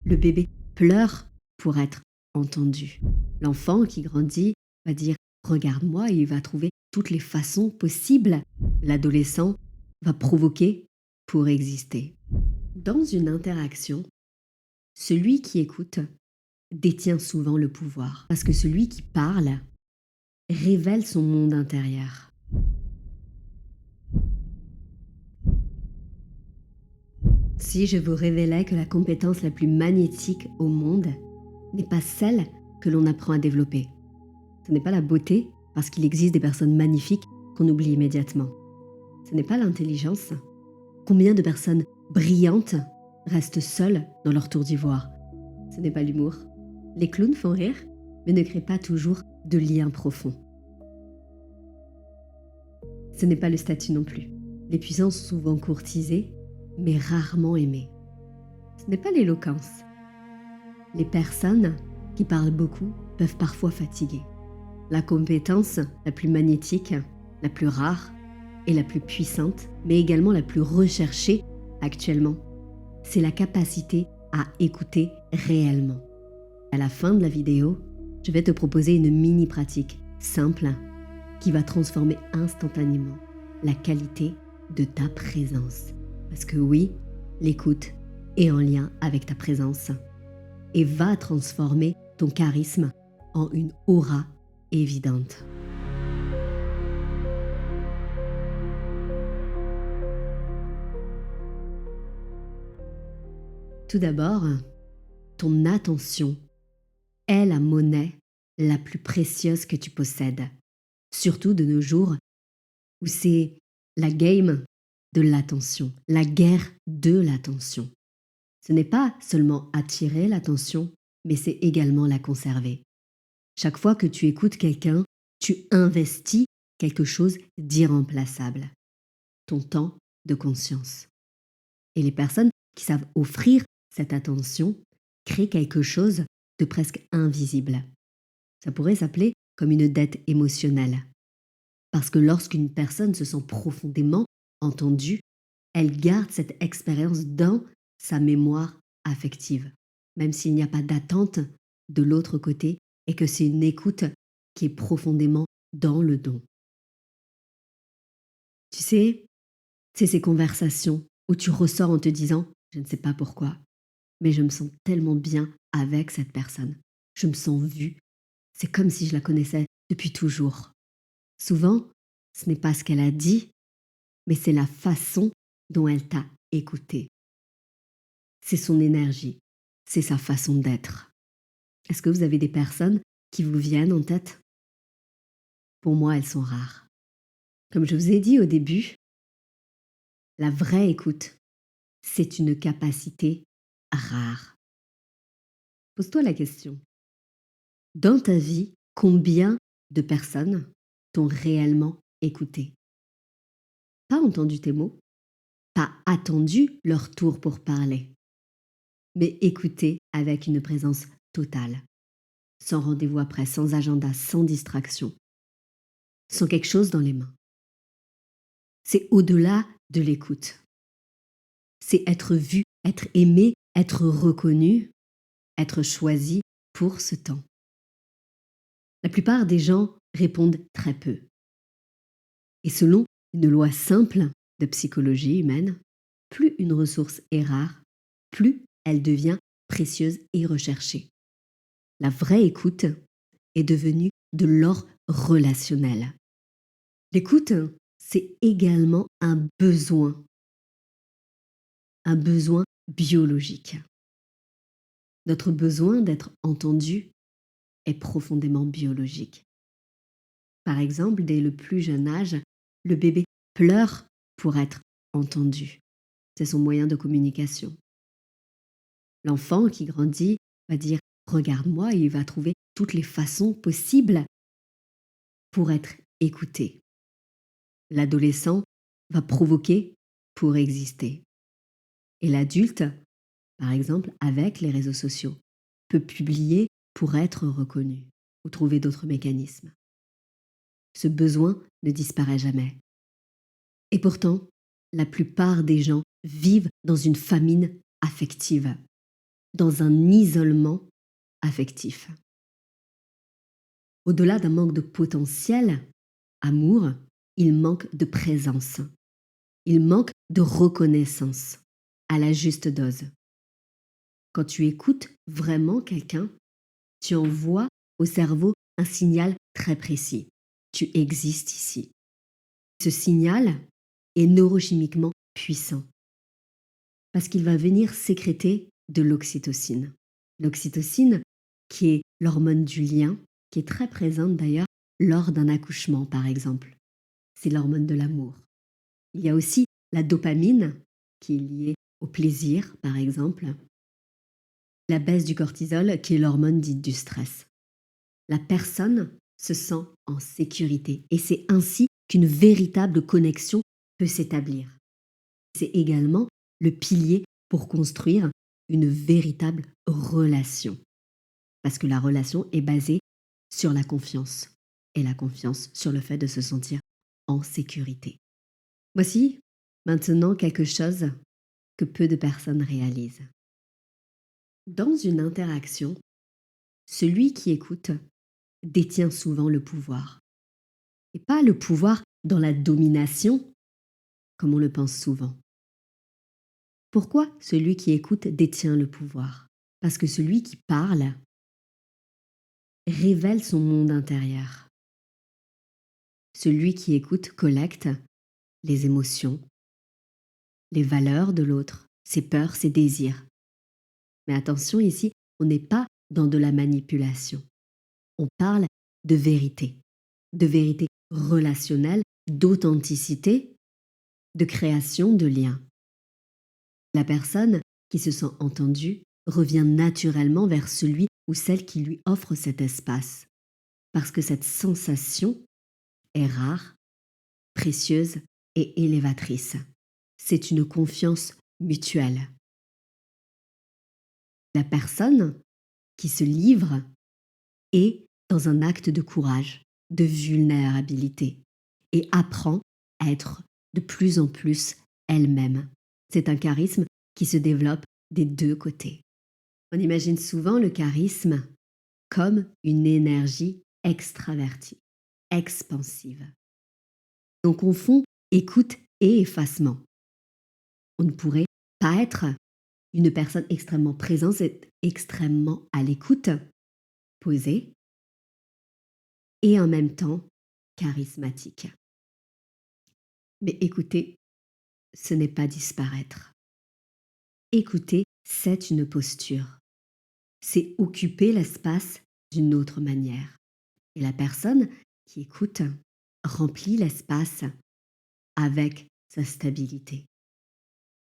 Le bébé pleure pour être entendu. L'enfant qui grandit va dire «Regarde-moi» et il va trouver toutes les façons possibles. L'adolescent va provoquer pour exister. Dans une interaction, celui qui écoute détient souvent le pouvoir parce que celui qui parle révèle son monde intérieur. Si je vous révélais que la compétence la plus magnétique au monde n'est pas celle que l'on apprend à développer. Ce n'est pas la beauté, parce qu'il existe des personnes magnifiques qu'on oublie immédiatement. Ce n'est pas l'intelligence. Combien de personnes brillantes restent seules dans leur tour d'ivoire? Ce n'est pas l'humour. Les clowns font rire, mais ne créent pas toujours de liens profonds. Ce n'est pas le statut non plus. Les puissants sont souvent courtisés, mais rarement aimés. Ce n'est pas l'éloquence. Les personnes qui parlent beaucoup peuvent parfois fatiguer. La compétence la plus magnétique, la plus rare et la plus puissante, mais également la plus recherchée actuellement, c'est la capacité à écouter réellement. À la fin de la vidéo, je vais te proposer une mini-pratique simple qui va transformer instantanément la qualité de ta présence. Parce que oui, l'écoute est en lien avec ta présence et va transformer ton charisme en une aura évidente. Tout d'abord, ton attention est la monnaie la plus précieuse que tu possèdes. Surtout de nos jours où c'est la game de l'attention, la guerre de l'attention. Ce n'est pas seulement attirer l'attention, mais c'est également la conserver. Chaque fois que tu écoutes quelqu'un, tu investis quelque chose d'irremplaçable, ton temps de conscience. Et les personnes qui savent offrir cette attention créent quelque chose de presque invisible. Ça pourrait s'appeler comme une dette émotionnelle. Parce que lorsqu'une personne se sent profondément entendue, elle garde cette expérience dans sa mémoire affective, même s'il n'y a pas d'attente de l'autre côté et que c'est une écoute qui est profondément dans le don. Tu sais, c'est ces conversations où tu ressors en te disant « je ne sais pas pourquoi, mais je me sens tellement bien avec cette personne. Je me sens vue. C'est comme si je la connaissais depuis toujours. » Souvent, ce n'est pas ce qu'elle a dit, mais c'est la façon dont elle t'a écouté. C'est son énergie, c'est sa façon d'être. Est-ce que vous avez des personnes qui vous viennent en tête? Pour moi, elles sont rares. Comme je vous ai dit au début, la vraie écoute, c'est une capacité rare. Pose-toi la question. Dans ta vie, combien de personnes t'ont réellement écouté? Pas entendu tes mots, pas attendu leur tour pour parler, mais écouté avec une présence totale, sans rendez-vous après, sans agenda, sans distraction, sans quelque chose dans les mains. C'est au-delà de l'écoute. C'est être vu, être aimé, être reconnu, être choisi pour ce temps. La plupart des gens répondent très peu. Et selon une loi simple de psychologie humaine, plus une ressource est rare, plus elle devient précieuse et recherchée. La vraie écoute est devenue de l'or relationnel. L'écoute, c'est également un besoin biologique. Notre besoin d'être entendu est profondément biologique. Par exemple, dès le plus jeune âge, le bébé pleure pour être entendu. C'est son moyen de communication. L'enfant qui grandit va dire « regarde-moi » et il va trouver toutes les façons possibles pour être écouté. L'adolescent va provoquer pour exister. Et l'adulte, par exemple, avec les réseaux sociaux, peut publier pour être reconnu ou trouver d'autres mécanismes. Ce besoin ne disparaît jamais. Et pourtant, la plupart des gens vivent dans une famine affective. dans un isolement affectif. Au-delà d'un manque de potentiel, amour, il manque de présence. Il manque de reconnaissance à la juste dose. Quand tu écoutes vraiment quelqu'un, tu envoies au cerveau un signal très précis. Tu existes ici. Ce signal est neurochimiquement puissant parce qu'il va venir sécréter de l'oxytocine. L'oxytocine, qui est l'hormone du lien, qui est très présente d'ailleurs lors d'un accouchement par exemple. C'est l'hormone de l'amour. Il y a aussi la dopamine, qui est liée au plaisir par exemple. La baisse du cortisol, qui est l'hormone dite du stress. La personne se sent en sécurité et c'est ainsi qu'une véritable connexion peut s'établir. C'est également le pilier pour construire une véritable relation. Parce que la relation est basée sur la confiance et la confiance sur le fait de se sentir en sécurité. Voici maintenant quelque chose que peu de personnes réalisent. Dans une interaction, celui qui écoute détient souvent le pouvoir. Et pas le pouvoir dans la domination, comme on le pense souvent. Pourquoi celui qui écoute détient le pouvoir? Parce que celui qui parle révèle son monde intérieur. Celui qui écoute collecte les émotions, les valeurs de l'autre, ses peurs, ses désirs. Mais attention ici, on n'est pas dans de la manipulation. On parle de vérité relationnelle, d'authenticité, de création de liens. La personne qui se sent entendue revient naturellement vers celui ou celle qui lui offre cet espace, parce que cette sensation est rare, précieuse et élévatrice. C'est une confiance mutuelle. La personne qui se livre est dans un acte de courage, de vulnérabilité et apprend à être de plus en plus elle-même. C'est un charisme qui se développe des deux côtés. On imagine souvent le charisme comme une énergie extravertie, expansive. On confond écoute et effacement. On ne pourrait pas être une personne extrêmement présente et extrêmement à l'écoute, posée, et en même temps charismatique. Mais écouter, ce n'est pas disparaître. Écouter, c'est une posture. C'est occuper l'espace d'une autre manière. Et la personne qui écoute remplit l'espace avec sa stabilité.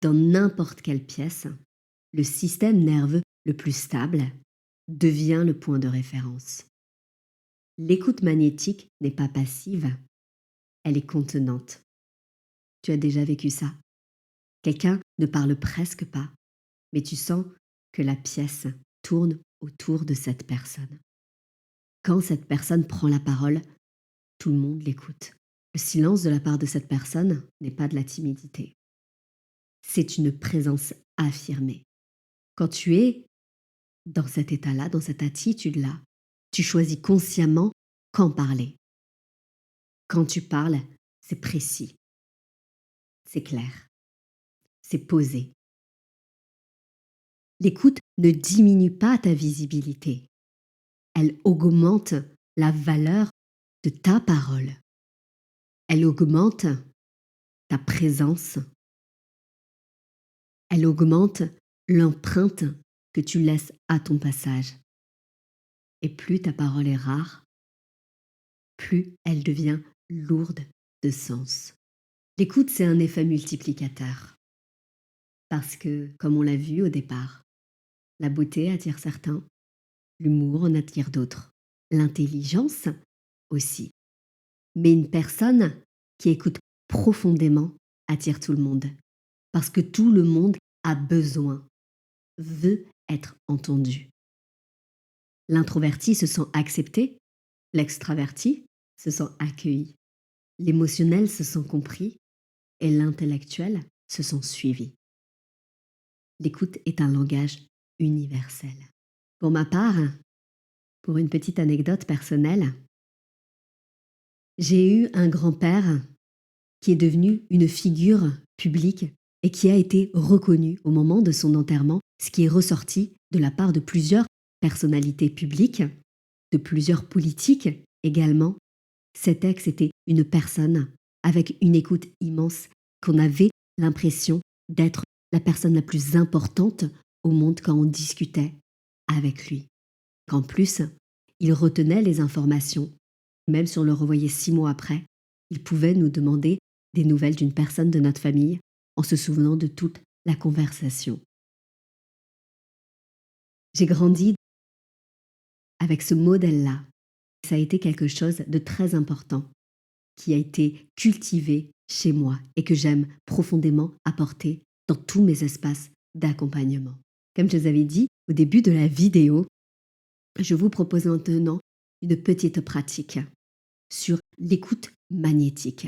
Dans n'importe quelle pièce, le système nerveux le plus stable devient le point de référence. L'écoute magnétique n'est pas passive, elle est contenante. Tu as déjà vécu ça? Quelqu'un ne parle presque pas, mais tu sens que la pièce tourne autour de cette personne. Quand cette personne prend la parole, tout le monde l'écoute. Le silence de la part de cette personne n'est pas de la timidité. C'est une présence affirmée. Quand tu es dans cet état-là, dans cette attitude-là, tu choisis consciemment quand parler. Quand tu parles, c'est précis, c'est clair, c'est posé. L'écoute ne diminue pas ta visibilité. Elle augmente la valeur de ta parole. Elle augmente ta présence. Elle augmente l'empreinte que tu laisses à ton passage. Et plus ta parole est rare, plus elle devient lourde de sens. L'écoute, c'est un effet multiplicateur. Parce que, comme on l'a vu au départ, la beauté attire certains, l'humour en attire d'autres, l'intelligence aussi. Mais une personne qui écoute profondément attire tout le monde. Parce que tout le monde a besoin, veut être entendu. L'introverti se sent accepté, l'extraverti se sent accueilli, l'émotionnel se sent compris et l'intellectuel se sent suivi. L'écoute est un langage universel. Pour ma part, pour une petite anecdote personnelle, j'ai eu un grand-père qui est devenu une figure publique et qui a été reconnu au moment de son enterrement, ce qui est ressorti de la part de plusieurs personnalités publiques, de plusieurs politiques également. C'était que c'était une personne avec une écoute immense, qu'on avait l'impression d'être la personne la plus importante au monde quand on discutait avec lui. Qu'en plus, il retenait les informations. Même si on le revoyait 6 mois après, il pouvait nous demander des nouvelles d'une personne de notre famille en se souvenant de toute la conversation. J'ai grandi avec ce modèle-là. Ça a été quelque chose de très important qui a été cultivé chez moi et que j'aime profondément apporter dans tous mes espaces d'accompagnement. Comme je vous avais dit au début de la vidéo, je vous propose maintenant une petite pratique sur l'écoute magnétique.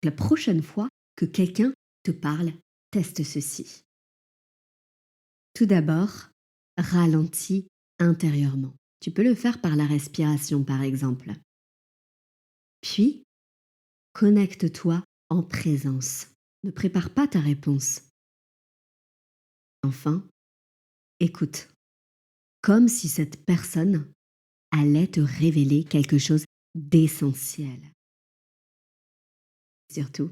La prochaine fois que quelqu'un te parle, teste ceci. Tout d'abord, ralentis intérieurement. Tu peux le faire par la respiration, par exemple. Puis, connecte-toi en présence. Ne prépare pas ta réponse. Enfin, écoute, comme si cette personne allait te révéler quelque chose d'essentiel. Surtout,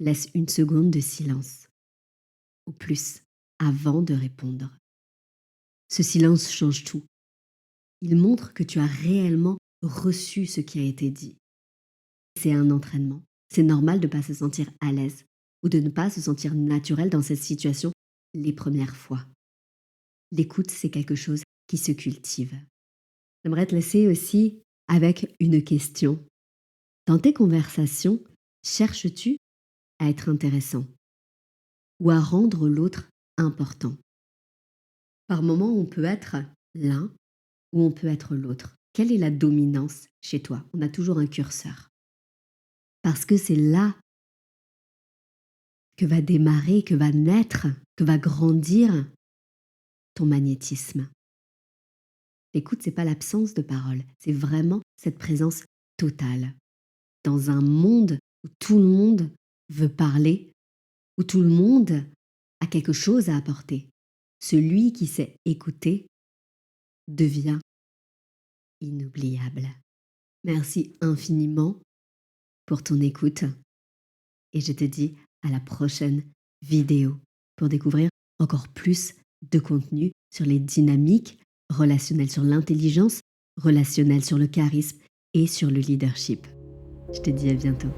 laisse une seconde de silence, au plus, avant de répondre. Ce silence change tout. Il montre que tu as réellement reçu ce qui a été dit. C'est un entraînement. C'est normal de ne pas se sentir à l'aise ou de ne pas se sentir naturel dans cette situation les premières fois. L'écoute, c'est quelque chose qui se cultive. J'aimerais te laisser aussi avec une question. Dans tes conversations, cherches-tu à être intéressant ou à rendre l'autre important? Par moments, on peut être l'un ou on peut être l'autre. Quelle est la dominance chez toi? On a toujours un curseur. Parce que c'est là que va démarrer, que va naître, que va grandir ton magnétisme. L'écoute, c'est pas l'absence de parole, c'est vraiment cette présence totale. Dans un monde où tout le monde veut parler, où tout le monde a quelque chose à apporter, celui qui sait écouter devient inoubliable. Merci infiniment pour ton écoute et je te dis à la prochaine vidéo pour découvrir encore plus de contenu sur les dynamiques relationnelles, sur l'intelligence relationnelle, sur le charisme et sur le leadership. Je te dis à bientôt.